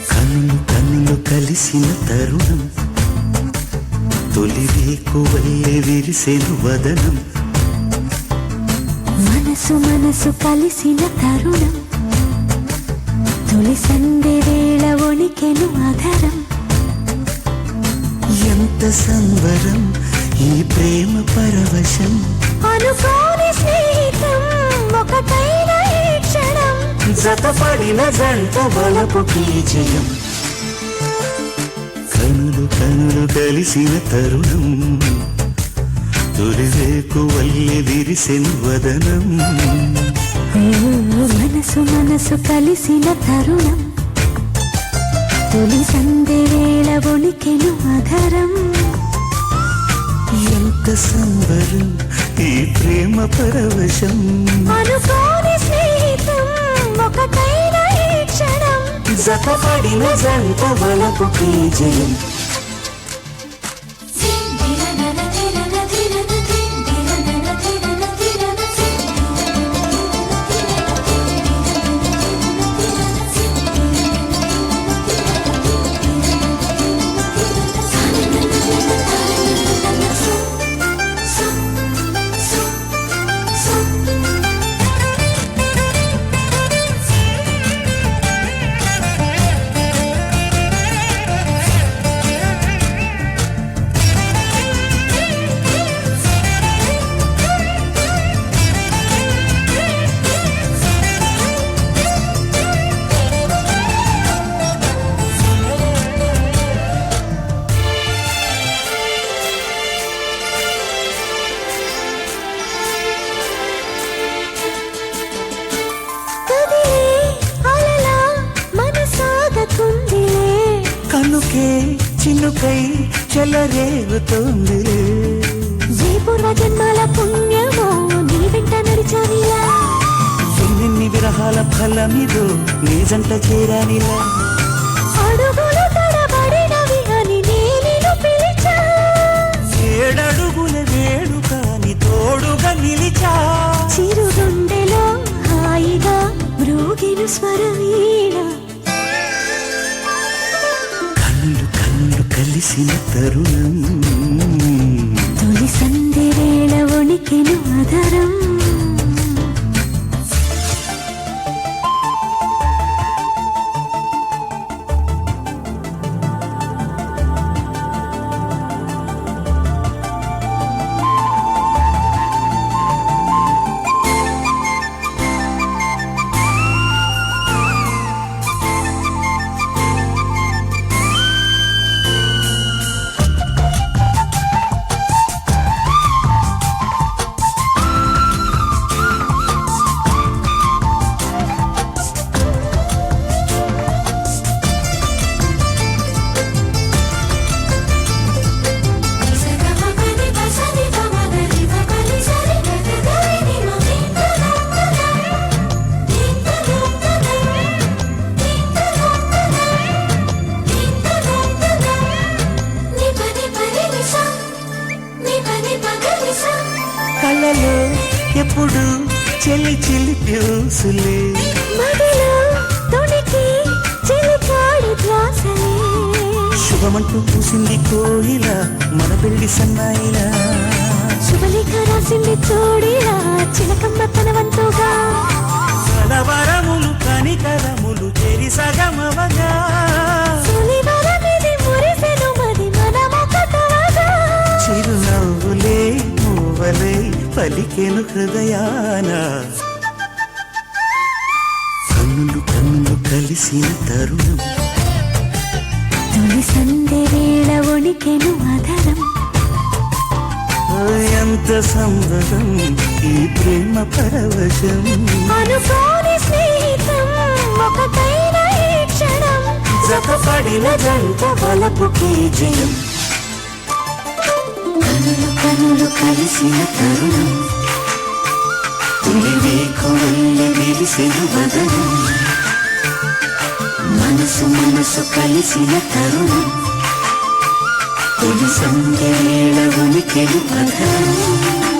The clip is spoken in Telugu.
కన్ను కన్ను కలిసిన తరుణం తొలి రేకువల్లే విరిసెను వదనం మనసు మనసు కలిసిన తరుణం తొలి సంధి వేళ వణికెను అధరం ఎంత సంవరం ఈ ప్రేమ పరవశం అనుకోని స్నేహితం ఒకటైన ఈ క్షణం జతపడిన జంట బలపుకి జయం కనులు కనులు కలిసిన తరుణం తొలి రేకువల్లే విరిసెను వదనం మనసు మనసు కలిసిన తరుణం తొలి సంధి వేళ వణికెను అధరం ఎంత సంబరం ఈ ప్రేమ పరవశం అనుకోని స్నేహితం ఒకటైన ఈ క్షణం జతపడిన జంట బలపుకి జయం కనుకే చిన్నుకై చెలరేగుతోంది ఏ పూర్వ జన్మల పుణ్యమో నీ వెంట నడిచానిలా ఎన్నెన్ని విరహాల ఫలమిదో నీ జంట చేరానిలా అడుగులు తడబడినవి అని నేను పిలిచా ఏడడుగుల వేడు కాని తోడుగా నిలిచా చిరుగుండెలో హాయిగా మ్రోగిను స్వరవీణ కన్ను కన్ను కలిసిన తరుణం తొలి సంధి వేళ వణికెను అధరం కళ్ళలో ఎప్పుడు చెల్లి చిలి ప్యూసులే మదిలో తొణికి చిలిపాడు ధ్యాసలే శుభమంటూ పూసింది కోయిల మన పెళ్లి సన్నాయిలా శుభలేఖ రాసింది చోడిలా చిలకమ్మ తన వంతుగా కలవరములు కనికరములు చెరి సగమవగా సులివరమిది మురిసెను మది మనమొకటవగా చిరునవ్వులే మూవలే పలికెను హృదయాన కన్నులు కన్నులు కలిసిన తరుణం తొలి సంధి వేళ వణికెను అధరం ఎంత సంబరం ఈ ప్రేమ పరవశం అనుకోని స్నేహితం ఒకటైన ఈ క్షణం జతపడిన జంట బలపుకి జయం కనులు కనులు కలిసిన తరుణం తొలి రేకువల్లే విరిసెను వదనం మనసు మనసు కలిసిన తరుణం తొలి సంధ్య వేళ ఉనికెను అధరం